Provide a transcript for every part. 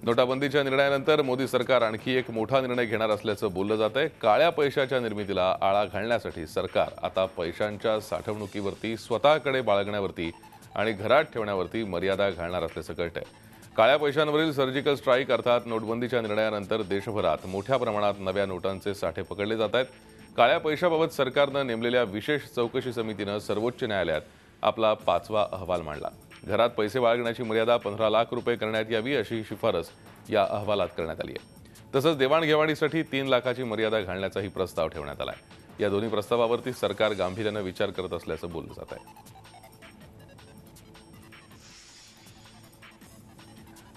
नोटाबंदीच्या निर्णयानंतर मोदी सरकार आणखी एक मोठा निर्णय घेणार असल्याचं बोललं जात आहे। काळ्या पैशाच्या निर्मितीला आळा घालण्यासाठी सरकार आता पैशांच्या साठवणुकीवरती, स्वतःकडे बाळगण्यावरती आणि घरात ठेवण्यावरती मर्यादा घालणार असल्याचं कळतंय। काळ्या पैशांवरील सर्जिकल स्ट्राईक अर्थात नोटबंदीच्या निर्णयानंतर देशभरात मोठ्या प्रमाणात नव्या नोटांचे साठे पकडले जात आहेत। काळ्या पैशाबाबत सरकारनं नेमलेल्या विशेष चौकशी समितीनं सर्वोच्च न्यायालयात आपला 5वा अहवाल मांडला। घरात पैसे बाळगण्याची मर्यादा 15 लाख रुपये करण्यात यावी अशी शिफारस या अहवालात करण्यात आली आहे। तसंच देवाणघेवाणीसाठी 3 लाखाची मर्यादा घालण्याचाही प्रस्ताव ठेवण्यात आला आहे। या दोन्ही प्रस्तावावरती सरकार गांभीर्यानं विचार करत असल्याचं बोललं जात आहे।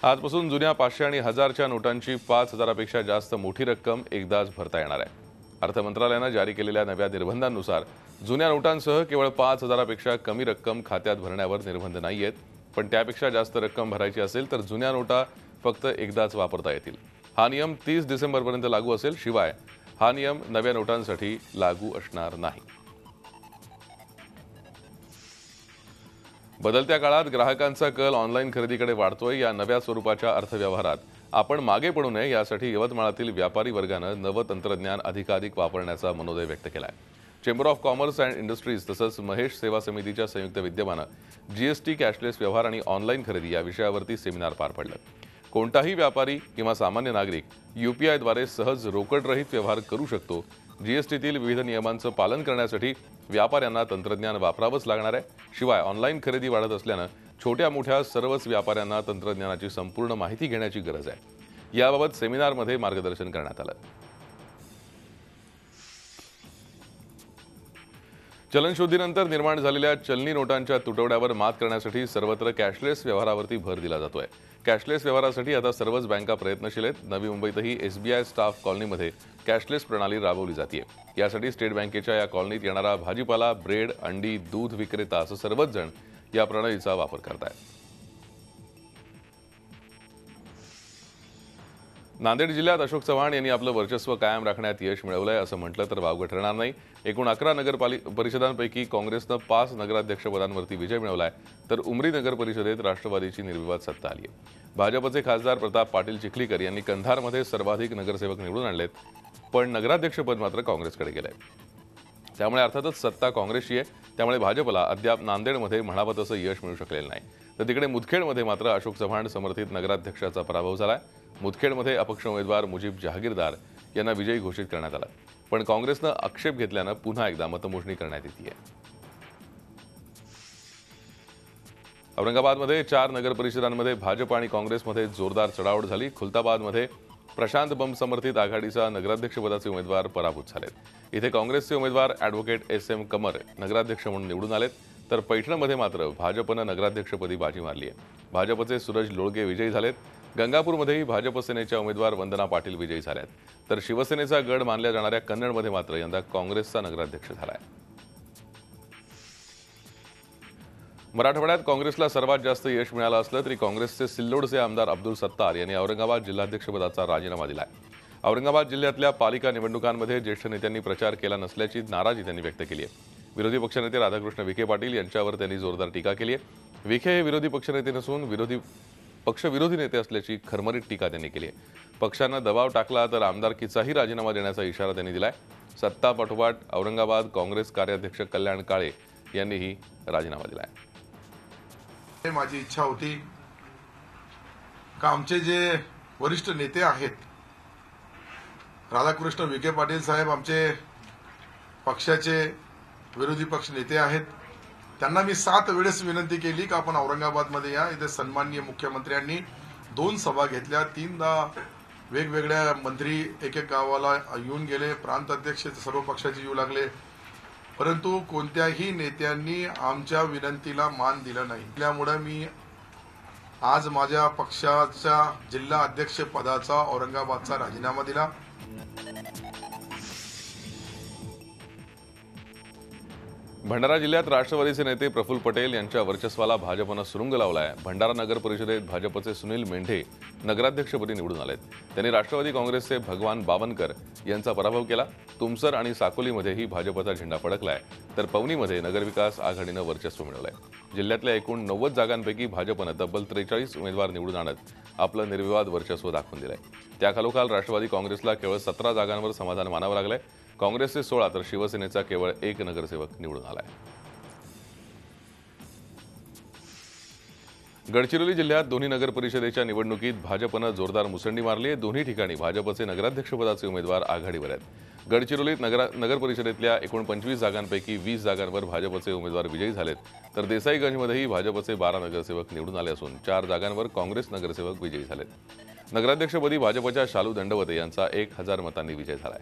आजपासून जुन्या 500 आणि 1000च्या नोटांची 5000पेक्षा जास्त मोठी रक्कम एकदाच भरता येणार आहे। अर्थ मंत्रालयानं जारी केलेल्या नव्या निर्बंधांनुसार जुन्या नोटांसह केवळ 5000पेक्षा कमी रक्कम खात्यात भरण्यावर निर्बंध नाहीयेत, पण त्यापेक्षा जास्त रक्कम भरायची असेल तर जुन्या नोटा फक्त एकदाच वापरता येतील। हा नियम 30 डिसेंबरपर्यंत लागू असेल। शिवाय हा नियम नव्या नोटांसाठी लागू असणार नाही। बदलत्या काळात ग्राहकांचा कल ऑनलाईन खरेदीकडे वाढतोय। या नव्या स्वरूपाच्या अर्थव्यवहारात आपण मागे पडू नये यासाठी यवतमाळातील व्यापारी वर्गानं नवं तंत्रज्ञान अधिकाधिक वापरण्याचा मनोदय व्यक्त केलाय। Chamber of commerce and industries तसंच महेश सेवा समितीच्या संयुक्त विद्यमानं जीएसटी, कॅशलेस व्यवहार आणि ऑनलाईन खरेदी या विषयावरती सेमिनार पार पडलं। कोणताही व्यापारी किंवा सामान्य नागरिक यूपीआयद्वारे सहज रोकडरहित व्यवहार करू शकतो। जीएसटीतील विविध नियमांचं पालन करण्यासाठी व्यापाऱ्यांना तंत्रज्ञान वापरावंच लागणार आहे। शिवाय ऑनलाईन खरेदी वाढत असल्यानं छोट्या मोठ्या सर्वच व्यापाऱ्यांना तंत्रज्ञानाची संपूर्ण माहिती घेण्याची गरज आहे। याबाबत सेमिनारमध्ये मार्गदर्शन करण्यात आलं। चलनशुद्धीनंतर निर्माण झालेल्या चलनी नोटांच्या तुटवड्यावर मात करण्यासाठी सर्वत्र कॅशलेस व्यवहारावरती भर दिला जातोय। कॅशलेस व्यवहारासाठी आता सर्वच बँका प्रयत्नशील आहेत। नवी मुंबईतही एसबीआय स्टाफ कॉलनीमध्ये कॅशलेस प्रणाली राबवली जाते। यासाठी स्टेट बँकेच्या या कॉलनीत येणारा भाजीपाला, ब्रेड, अंडी, दूध विक्रेता असं सर्वच जण या प्रणालीचा वापर करतायत। नांदेड जिल्ह्यात अशोक चव्हाण यांनी आपलं वर्चस्व कायम राखण्यात यश मिळवलंय असं म्हटलं तर वावगं ठरणार नाही। एकूण 11 परिषदांपैकी काँग्रेसनं 5 नगराध्यक्षपदांवरती विजय मिळवलाय, तर उमरी नगर परिषदेत राष्ट्रवादीची निर्विवाद सत्ता आली आहे। भाजपचे खासदार प्रताप पाटील चिखलीकर यांनी कंधारमध्ये सर्वाधिक नगरसेवक निवडून आणलेत, पण नगराध्यक्षपद मात्र काँग्रेसकडे गेलंय। त्यामुळे अर्थातच सत्ता काँग्रेसची आहे। त्यामुळे भाजपला अद्याप नांदेडमध्ये म्हणावं तसं यश मिळू शकलेलं नाही। तर तिकडे मुदखेडमध्ये मात्र अशोक चव्हाण समर्थित नगराध्यक्षाचा पराभव झालाय। मुदखेडमध्ये अपक्ष उमेदवार मुजीब जहागीरदार यांना विजयी घोषित करण्यात आलं, पण काँग्रेसनं आक्षेप घेतल्यानं पुन्हा एकदा मतमोजणी करण्यात येते आहे। औरंगाबादमध्ये 4 नगर परिषदांमध्ये भाजप आणि काँग्रेसमध्ये जोरदार चढाओढ झाली। खुलताबादमध्ये प्रशांत बंब समर्थित आघाडीचा नगराध्यक्षपदाचे उमेदवार पराभूत झालेत। इथे काँग्रेसचे उमेदवार ॲडव्होकेट SM कमर नगराध्यक्ष म्हणून निवडून आलेत, तर पैठणमध्ये मात्र भाजपनं नगराध्यक्षपदी बाजी मारली आहे। भाजपचे सूरज लोळगे विजयी झालेत। गंगापूरमध्येही भाजप सेनेच्या उमेदवार वंदना पाटील विजयी झाल्यात, तर शिवसेनेचा गड मानल्या जाणाऱ्या कन्नडमध्ये मात्र यंदा काँग्रेसचा नगराध्यक्ष झालाय। मराठवाड्यात काँग्रेसला सर्वात जास्त यश मिळालं असलं तरी काँग्रेसचे सिल्लोडचे आमदार अब्दुल सत्तार यांनी औरंगाबाद जिल्हाध्यक्षपदाचा राजीनामा दिलाय। औरंगाबाद जिल्ह्यातल्या पालिका निवडणुकांमध्ये ज्येष्ठ नेत्यांनी प्रचार केला नसल्याची नाराजी त्यांनी व्यक्त केली आहे। विरोधी पक्षनेते राधाकृष्ण विखे पाटील यांच्यावर त्यांनी जोरदार टीका केली आहे। विखे हे विरोधी पक्षनेते नसून पक्षविरोधी नेते असल्याची खरमरीत टीका त्यांनी केली आहे। पक्षानं दबाव टाकला तर आमदारकीचाही राजीनामा देण्याचा इशारा त्यांनी दिलाय। सत्ता पाठोपाठ औरंगाबाद काँग्रेस कार्याध्यक्ष कल्याण काळे यांनीही राजीनामा दिलाय। माझी इच्छा होती का आमचे जे वरिष्ठ नेते आहेत, राधाकृष्ण विखे पाटील साहेब आमचे पक्षाचे विरोधी पक्ष नेते आहेत, त्यांना मी 7 वेळेस विनंती केली की आपण औरंगाबादमध्ये या। इथे सन्माननीय मुख्यमंत्र्यांनी 2 सभा घेतल्या, 3दा वेगवेगळ्या मंत्री एक गावाला येऊन गेले, प्रांत अध्यक्ष सर्व पक्षाचे येऊ लागले, परंतु कोणत्याही नेत्यांनी आमच्या विनंतीला मान दिला नाही। त्यामुळे मी आज माझ्या पक्षाच्या जिल्हा अध्यक्ष पदाचा औरंगाबादचा राजीनामा दिला। भंडारा जिल्ह्यात राष्ट्रवादीचे नेते प्रफुल्ल पटेल यांच्या वर्चस्वाला भाजपनं सुरुंग लावलाय। भंडारा नगर परिषदेत भाजपचे सुनील मेंढे नगराध्यक्षपदी निवडून आलेत। त्यांनी राष्ट्रवादी काँग्रेसचे भगवान बावनकर यांचा पराभव केला। तुमसर आणि साकोलीमध्येही भाजपचा झेंडा फडकलाय, तर पवनीमध्ये नगरविकास आघाडीनं वर्चस्व मिळवलंय। जिल्ह्यातल्या एकूण 90 जागांपैकी भाजपनं तब्बल 43 उमेदवार निवडून आणत आपलं निर्विवाद वर्चस्व दाखवून दिलंय. त्याखालोखाल राष्ट्रवादी काँग्रेसला केवळ 17 जागांवर समाधान मानावं लागलंय. काँग्रेसचे 16 तर शिवसेनेचा केवळ 1 नगरसेवक निवडून आलाय. गडचिरोली जिल्ह्यात दोन्ही नगर परिषदेच्या निवडणुकीत भाजपनं जोरदार मुसंडी मारली आहे. दोन्ही ठिकाणी भाजपचे नगराध्यक्षपदाचे उमेदवार आघाडीवर आहेत. गडचिरोलीत नगर परिषदेतल्या 49 जागांपैकी 20 जागांवर भाजपचे उमेदवार विजयी झालेत, तर देसाईगंजमध्येही भाजपचे 12 नगरसेवक निवडून आले असून 4 जागांवर काँग्रेस नगरसेवक विजयी झालेत. नगराध्यक्षपदी भाजपच्या शालू दंडवते यांचा 1000 मतांनी विजय झालाय.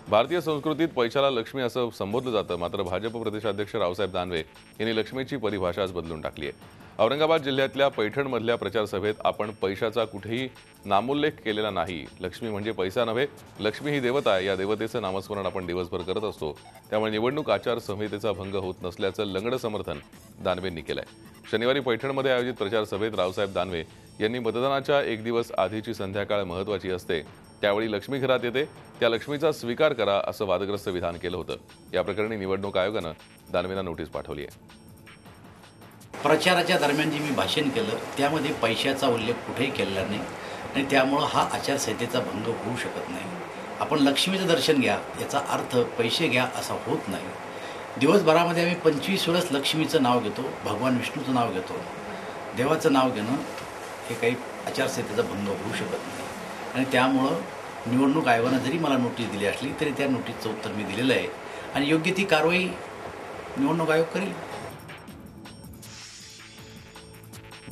भारतीय संस्कृतीत पैशाला लक्ष्मी असं संबोधलं जातं, मात्र भाजप प्रदेशाध्यक्ष रावसाहेब दानवे यांनी लक्ष्मीची परिभाषाच बदलून टाकली आहे. औरंगाबाद जिल्ह्यातल्या पैठणमधल्या प्रचार सभेत आपण पैशाचा कुठेही नामोल्लेख केलेला नाही. लक्ष्मी म्हणजे पैसा नव्हे, लक्ष्मी ही देवता आहे. या देवतेचं नामस्मरण आपण दिवसभर करत असतो. त्यामुळे निवडणूक आचारसंहितेचा भंग होत नसल्याचं लंगडं समर्थन दानवेंनी केलंय. शनिवारी पैठणमध्ये आयोजित प्रचार सभेत रावसाहेब दानवे यांनी मतदानाच्या एक दिवस आधीची संध्याकाळ महत्त्वाची असते, त्यावेळी लक्ष्मी घरात येते, त्या लक्ष्मीचा स्वीकार करा असं वादग्रस्त विधान केलं होतं. या प्रकरणी निवडणूक आयोगानं दानवेंना नोटीस पाठवली आहे. प्रचाराच्या दरम्यान जे मी भाषण केलं त्यामध्ये पैशाचा उल्लेख कुठेही केलेला नाही आणि त्यामुळं हा आचारसंहितेचा भंग होऊ शकत नाही. आपण लक्ष्मीचं दर्शन घ्या याचा अर्थ पैसे घ्या असा होत नाही. दिवसभरामध्ये आम्ही 25 वेळेस लक्ष्मीचं नाव घेतो, भगवान विष्णूचं नाव घेतो. देवाचं नाव घेणं हे काही आचारसंहितेचा भंग होऊ शकत नाही आणि त्यामुळं निवडणूक आयोगानं जरी मला नोटीस दिली असली तरी त्या नोटीसचं उत्तर मी दिलेलं आहे आणि योग्य ती कारवाई निवडणूक आयोग करेल.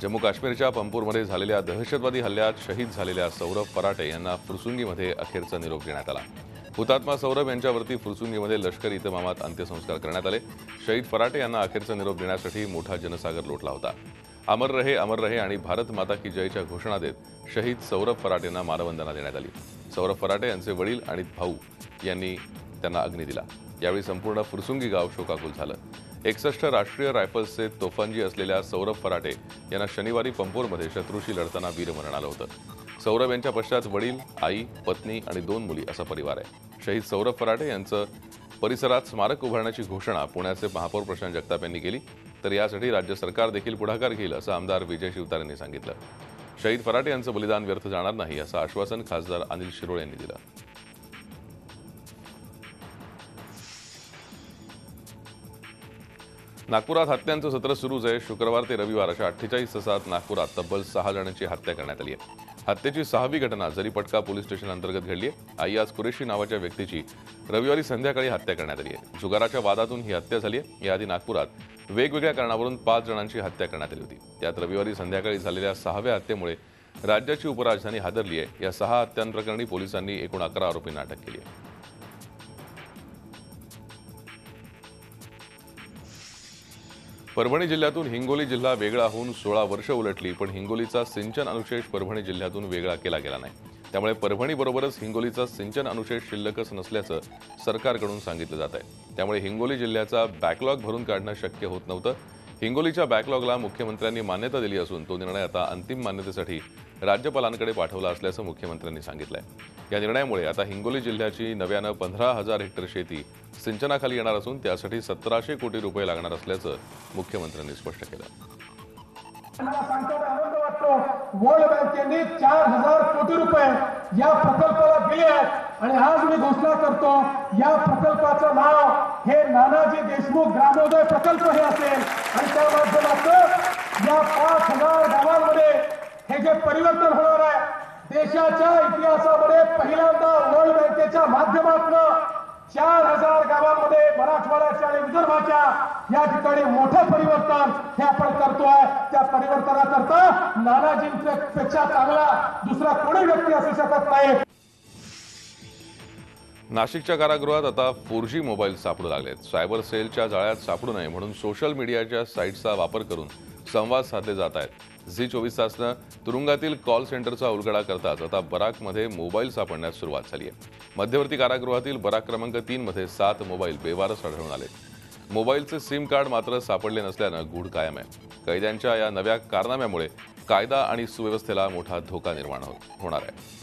जम्मू काश्मीरच्या पंपूरमध्ये झालेल्या दहशतवादी हल्ल्यात शहीद झालेल्या सौरभ फराटे यांना फुरसुंगीमध्ये अखेरचा निरोप देण्यात आला. हुतात्मा सौरभ यांच्यावरती फुरसुंगीमध्ये लष्करी इतमामात अंत्यसंस्कार करण्यात आले. शहीद फराटे यांना अखेरचा निरोप देण्यासाठी मोठा जनसागर लोटला होता. अमर रहे आणि भारत माता की जयच्या घोषणा देत शहीद सौरभ फराटेंना मानवंदना देण्यात आली. सौरभ फराटे यांचे वडील आणि भाऊ यांनी त्यांना अग्नी दिला. यावेळी संपूर्ण फुरसुंगी गाव शोकाकुल झालं. 61 राष्ट्रीय रायफल्सचे तोफांजी असलेल्या सौरभ फराटे यांना शनिवारी पंपोरमध्ये शत्रूशी लढताना वीरमरण आलं होतं. सौरभ यांच्या पश्चात वडील, आई, पत्नी आणि 2 मुली असा परिवार आहे. शहीद सौरभ फराटे यांचं परिसरात स्मारक उभारण्याची घोषणा पुण्याचे महापौर प्रशांत जगताप यांनी केली, तर यासाठी राज्य सरकार देखील पुढाकार घेईल असं आमदार विजय शिवतारे यांनी सांगितलं. शहीद फराटे यांचं बलिदान व्यर्थ जाणार नाही असं आश्वासन खासदार अनिल शिरोळे यांनी दिलं. नागपुरात हत्यांचं सत्र सुरूच आहे. शुक्रवार ते रविवार अशा 48 तासात नागपुरात तब्बल 6 जणांची हत्या करण्यात आली आहे. हत्येची 6वी घटना जरीपटका पोलीस स्टेशन अंतर्गत घडली आहे. अय्याज कुरेशी नावाच्या व्यक्तीची रविवारी संध्याकाळी हत्या करण्यात आली आहे. जुगाराच्या वादातून ही हत्या झाली आहे. याआधी नागपुरात वेगवेगळ्या कारणावरून 5 जणांची हत्या करण्यात आली होती. त्यात रविवारी संध्याकाळी झालेल्या 6व्या हत्येमुळे राज्याची उपराजधानी हादरली आहे. या 6 हत्यांप्रकरणी पोलिसांनी एकूण 11 आरोपींना अटक केली आहे. परभणी जिल्ह्यातून हिंगोली जिल्हा वेगळा होऊन 16 वर्ष उलटली, पण हिंगोलीचा सिंचन अनुशेष परभणी जिल्ह्यातून वेगळा केला गेला नाही. त्यामुळे परभणीबरोबरच हिंगोलीचा सिंचन अनुशेष शिल्लकच नसल्याचं सरकारकडून सांगितलं जात आहे. त्यामुळे हिंगोली जिल्ह्याचा बॅकलॉग भरून काढणं शक्य होत नव्हतं. हिंगोलीच्या बॅकलॉगला मुख्यमंत्र्यांनी मान्यता दिली असून तो निर्णय आता अंतिम मान्यतेसाठी राज्यपालांकडे पाठवला असल्याचं मुख्यमंत्र्यांनी सांगितलंय. या निर्णयामुळे आता हिंगोली जिल्ह्याची नव्यानं 15,000 हेक्टर शेती सिंचनाखाली येणार असून त्यासाठी 1700 कोटी रुपये लागणार असल्याचं मुख्यमंत्र्यांनी स्पष्ट केलं. वर्ल्ड बँकेने 4000 कोटी रुपये या प्रकल्पाला दिले आहेत आणि आज मी घोषणा करतो या प्रकल्पाचं नाव हे नानाजी देशमुख ग्रामोदय प्रकल्प हे असेल आणि त्या माध्यमातून या 5000 गावांमध्ये हे जे परिवर्तन होणार आहे, देशाच्या इतिहासामध्ये पहिल्यांदा वर्ल्ड बँकेच्या माध्यमातून 4000 गावांमध्ये मराठवाड्याच्या आणि विदर्भाच्या या ठिकाणी मोठं परिवर्तन हे आपण करतोय. त्या परिवर्तनाकरता नानाजींपेक्षा चांगला दुसरा कोणी व्यक्ती असू शकत नाही. नाशिकच्या कारागृहात आता 4G मोबाईल सापडू लागलेत. सायबर सेलच्या जाळ्यात सापडू नये म्हणून सोशल मीडियाच्या साईट्सचा वापर करून संवाद साधले जात आहेत. झी24 तासनं तुरुंगातील कॉल सेंटरचा उलगडा करताच आता बराकमध्ये मोबाईल सापडण्यास सुरुवात झाली आहे. मध्यवर्ती कारागृहातील बराक क्रमांक 3 मध्ये 7 मोबाईल बेवारस आढळून आले. मोबाईलचे सिम कार्ड मात्र सापडले नसल्यानं गूढ कायम आहे. कैद्यांच्या या नव्या कारनाम्यामुळे कायदा आणि सुव्यवस्थेला मोठा धोका निर्माण होणार आहे.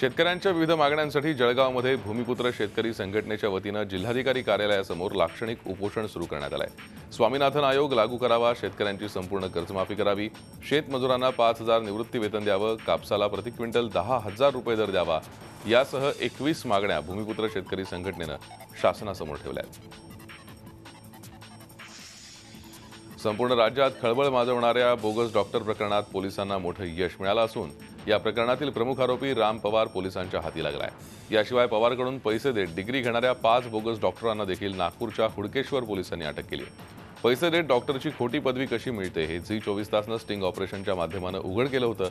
शेतकऱ्यांच्या विविध मागण्यांसाठी जळगावमध्ये भूमिपुत्र शेतकरी संघटनेच्या वतीनं जिल्हाधिकारी कार्यालयासमोर लाक्षणिक उपोषण सुरू करण्यात आलंय. स्वामीनाथन आयोग लागू करावा, शेतकऱ्यांची संपूर्ण कर्जमाफी करावी, शेतमजुरांना 5,000 निवृत्ती वेतन द्यावं, कापसाला प्रति क्विंटल 10,000 रुपये दर द्यावा यासह 21 मागण्या भूमिपुत्र शेतकरी संघटनेनं शासनासमोर ठेवल्या आहेत. संपूर्ण राज्यात खळबळ माजवणाऱ्या बोगस डॉक्टर प्रकरणात पोलिसांना मोठं यश मिळालं असून या प्रकरणातील प्रमुख आरोपी राम पवार पोलिसांच्या हाती लागलाय. याशिवाय पवारकडून पैसे देत डिग्री घेणाऱ्या 5 बोगस डॉक्टरांना देखील नागपूरच्या हुडकेश्वर पोलिसांनी अटक केली. पैसे देत डॉक्टरची खोटी पदवी कशी मिळते हे झी 24 तासनं स्टिंग ऑपरेशनच्या माध्यमानं उघड केलं होतं.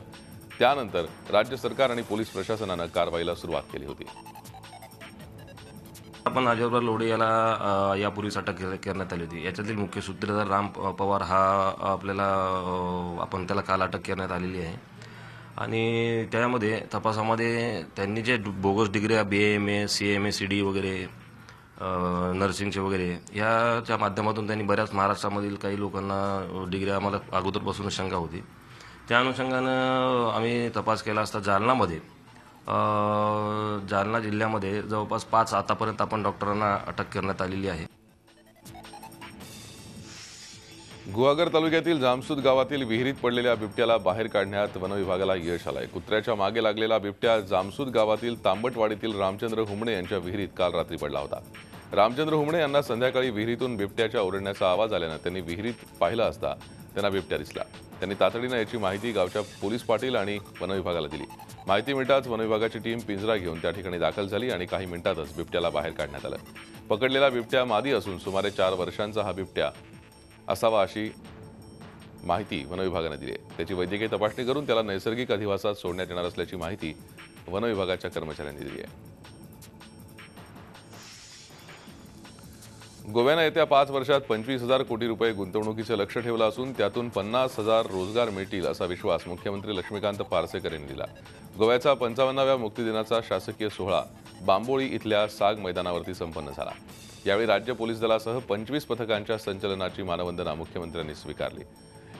त्यानंतर राज्य सरकार आणि पोलीस प्रशासनानं कारवाईला सुरुवात केली होती. आपण अजयवर लोढे याला यापूर्वीच अटक करण्यात आली होती. याच्यातील मुख्य सूत्रधार राम पवार हा आपल्याला आपण त्याला काल अटक करण्यात आलेली आहे आणि त्यामध्ये तपासामध्ये त्यांनी जे बोगस डिग्र्या BAMS, CMA, CD वगैरे नर्सिंगचे वगैरे याच्या माध्यमातून त्यांनी बऱ्याच महाराष्ट्रामधील काही लोकांना डिग्र्या आम्हाला अगोदरपासून शंका होती. त्या अनुषंगानं आम्ही तपास केला असता जालना जिल्ह्यामध्ये जवळपास 5 आतापर्यंत आपण डॉक्टरांना अटक करण्यात आलेली आहे. गुहागर तालुक्यातील जामसूद गावातील विहिरीत पडलेल्या बिबट्याला बाहेर काढण्यात वनविभागाला यश आलंय. कुत्र्याच्या मागे लागलेला बिबट्या जामसूद गावातील तांबटवाडीतील रामचंद्र हुमणे यांच्या विहिरीत काल रात्री पडला होता. रामचंद्र हुमणे यांना संध्याकाळी विहिरीतून बिबट्याच्या ओरडण्याचा आवाज आल्यानं त्यांनी विहिरीत पाहिलं असता त्यांना बिबट्या दिसला. त्यांनी तातडीनं याची माहिती गावच्या पोलीस पाटील आणि वनविभागाला दिली. माहिती मिळताच वनविभागाची टीम पिंजरा घेऊन त्या ठिकाणी दाखल झाली आणि काही मिनिटातच बिबट्याला बाहेर काढण्यात आलं. पकडलेला बिबट्या मादी असून सुमारे 4 वर्षांचा हा बिबट्या असावा अशी माहिती वनविभागाने दिली आहे. त्याची वैद्यकीय तपासणी करून त्याला नैसर्गिक अधिवासात सोडण्यात येणार असल्याची माहिती वनविभागाच्या कर्मचाऱ्यांनी दिली आहे. गोव्यानं येत्या 5 वर्षात 25,000 कोटी रुपये गुंतवणुकीचं लक्ष्य ठेवलं असून त्यातून 50,000 रोजगार मिळतील असा विश्वास मुख्यमंत्री लक्ष्मीकांत पार्सेकर यांनी दिला. गोव्याचा 55व्या मुक्तिदिनाचा शासकीय सोहळा बांबोळी इथल्या साग मैदानावरती संपन्न झाला. यावेळी राज्य पोलीस दलासह 25 पथकांच्या संचलनाची मानवंदना मुख्यमंत्र्यांनी स्वीकारली.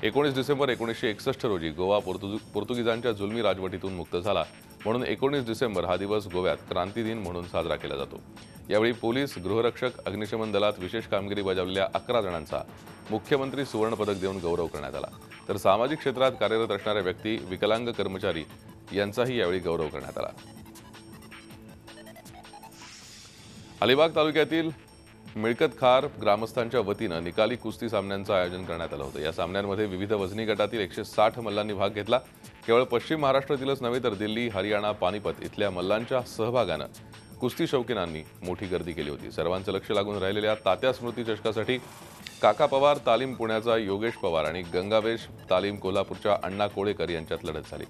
19 डिसेंबर 1961 रोजी गोवा पोर्तुगीजांच्या जुलमी राजवटीतून मुक्त झाला म्हणून 19 डिसेंबर हा दिवस गोव्यात क्रांती दिन म्हणून साजरा केला जातो. यावेळी पोलीस, गृहरक्षक, अग्निशमन दलात विशेष कामगिरी बजावलेल्या 11 जणांचा मुख्यमंत्री सुवर्ण पदक देऊन गौरव करण्यात आला. तर सामाजिक क्षेत्रात कार्यरत असणाऱ्या व्यक्ती, विकलांग कर्मचारी यांचाही यावेळी गौरव करण्यात आला. अलिबाग तालुक्यातील मिळकतखार ग्रामस्थांच्या वतीनं निकाली कुस्ती सामन्यांचं आयोजन करण्यात आलं होतं. या सामन्यांमध्ये विविध वजनी गटातील 160 मल्लांनी भाग घेतला. केवळ पश्चिम महाराष्ट्रातीलच नव्हे तर दिल्ली, हरियाणा, पानिपत इथल्या मल्लांच्या सहभागानं कुस्ती शौकीनांनी मोठी गर्दी केली होती. सर्वांचं लक्ष लागून राहिलेल्या तात्या स्मृती चषकासाठी काका पवार तालीम पुण्याचा योगेश पवार आणि गंगावेश तालीम कोल्हापूरच्या अण्णा कोळेकर यांच्यात लढत झाली.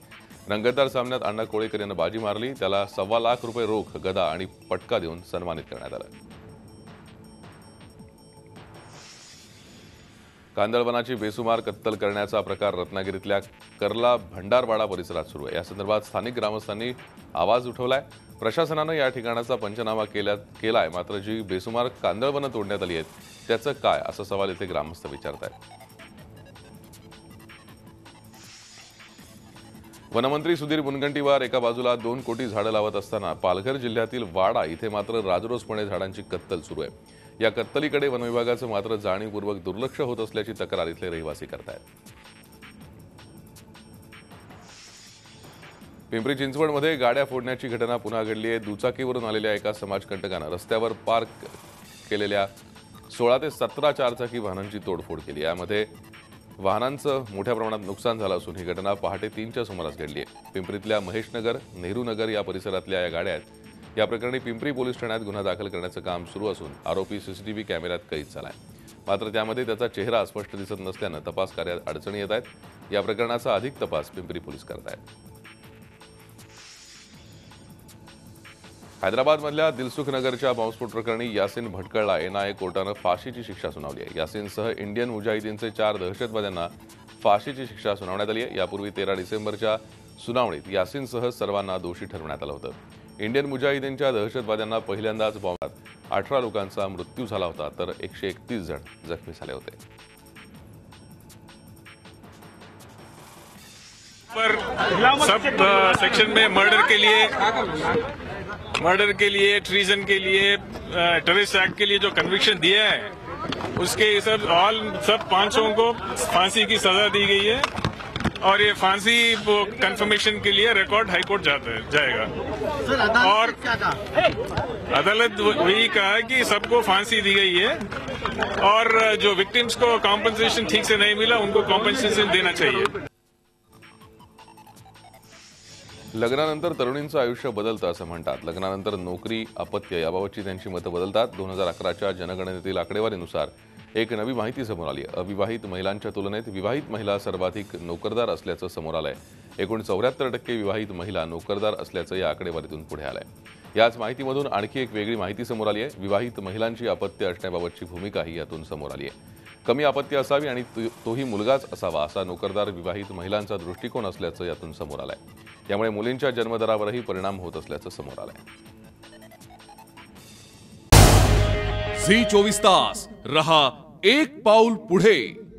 रंगतदार सामन्यात अण्णा कोळेकर यांनी बाजी मारली. त्याला ₹1.25 लाख रोख, गदा आणि पटका देऊन सन्मानित करण्यात आलं. कांदळवनाची बेसुमार कत्तल करण्याचा प्रकार रत्नागिरीतल्या कर्ला भंडारवाडा परिसरात सुरू आहे. या संदर्भात स्थानिक ग्रामस्थांनी आवाज उठवलाय. प्रशासनानं या ठिकाणाचा पंचनामा केलाय, मात्र जी बेसुमार कांदळवनं तोडण्यात आली आहेत त्याचं काय, असा सवाल इथे ग्रामस्थ विचारतायत. वनमंत्री सुधीर मुनगंटीवार एका बाजूला 2 कोटी झाडं लावत असताना पालघर जिल्ह्यातील वाडा इथे मात्र राजरोसपणे झाडांची कत्तल सुरू आहे. या कत्तलीकडे वनविभागाचं मात्र जाणीवपूर्वक दुर्लक्ष होत असल्याची तक्रार इथले रहिवासी करतायत. पिंपरी चिंचवडमध्ये गाड्या फोडण्याची घटना पुन्हा घडली आहे. दुचाकीवरून आलेल्या एका समाजकंटकानं रस्त्यावर पार्क केलेल्या 16 ते 17 चारचाकी वाहनांची तोडफोड केली. यामध्ये वाहनांचं मोठ्या प्रमाणात नुकसान झालं असून ही घटना पहाटे 3च्या सुमारास घडली आहे. पिंपरीतल्या महेशनगर, नेहरूनगर या परिसरातल्या या गाड्या आहेत. या प्रकरणी पिंपरी पोलीस ठाण्यात गुन्हा दाखल करण्याचं काम सुरू असून आरोपी सीसीटीव्ही कॅमेऱ्यात कैद झालाय. मात्र त्यामध्ये त्याचा चेहरा स्पष्ट दिसत नसल्यानं तपास कार्यात अडचणी येत आहेत. या प्रकरणाचा अधिक तपास पिंपरी पोलीस करत आहेत. हैदराबादमधल्या दिलसुख नगरच्या बॉम्बस्फोट प्रकरणी यासिन भटकळला NIA कोर्टानं फाशीची शिक्षा सुनावली आहे. यासिनसह इंडियन मुजाहिदीनचे 4 दहशतवाद्यांना फाशीची शिक्षा सुनावण्यात आली आहे. यापूर्वी 13 डिसेंबरच्या सुनावणीत यासिनसह सर्वांना दोषी ठरवण्यात आलं होतं. इंडियन मुजाहिदीनच्या दहशतवाद्यांना पहिल्यांदाच बॉम्बात 18 लोकांचा मृत्यू झाला होता तर 131 जण जखमी झाले होते. पर सब सेक्शन में मर्डर के लिए ट्रीजन के लिए टेररिस्ट एक्ट के लिए जो कन्विक्शन दिया है उसके सब 500 को फांसी की सजा दी गई है और ये फांसी कंफर्मेशन के लिए रिकॉर्ड हाईकोर्ट जाएगा और अदालत वही कहा कि सबको फांसी दी गई है और जो विक्टिम्स को कॉम्पनसेशन ठीक से नहीं मिला उनको कॉम्पनसेशन देना चाहिए। लग्नानंतर तरुणींचं आयुष्य बदलतं असं म्हणतात. लग्नानंतर नोकरी, अपत्य याबाबतची त्यांची मतं बदलतात. 2011च्या जनगणनेतील आकडेवारीनुसार एक नवी माहिती समोर आली आहे. अविवाहित महिलांच्या तुलनेत विवाहित महिला सर्वाधिक नोकरदार असल्याचं समोर आलंय. एकूण 74% विवाहित महिला नोकरदार असल्याचं या आकडेवारीतून पुढे आलंय. याच माहितीमधून आणखी एक वेगळी माहिती समोर आली आहे. विवाहित महिलांची अपत्य असण्याबाबतची भूमिकाही यातून समोर आली आहे. कमी अपत्य असावी आणि तोही मुलगाच असावा असा नोकरदार विवाहित महिलांचा दृष्टिकोन असल्याचं यातून समोर आलंय. यामुळे मुलींच्या जन्मदरावरही परिणाम होत असल्याचं समोर आलंय. झी 24 तास रहा एक पाऊल पुढे.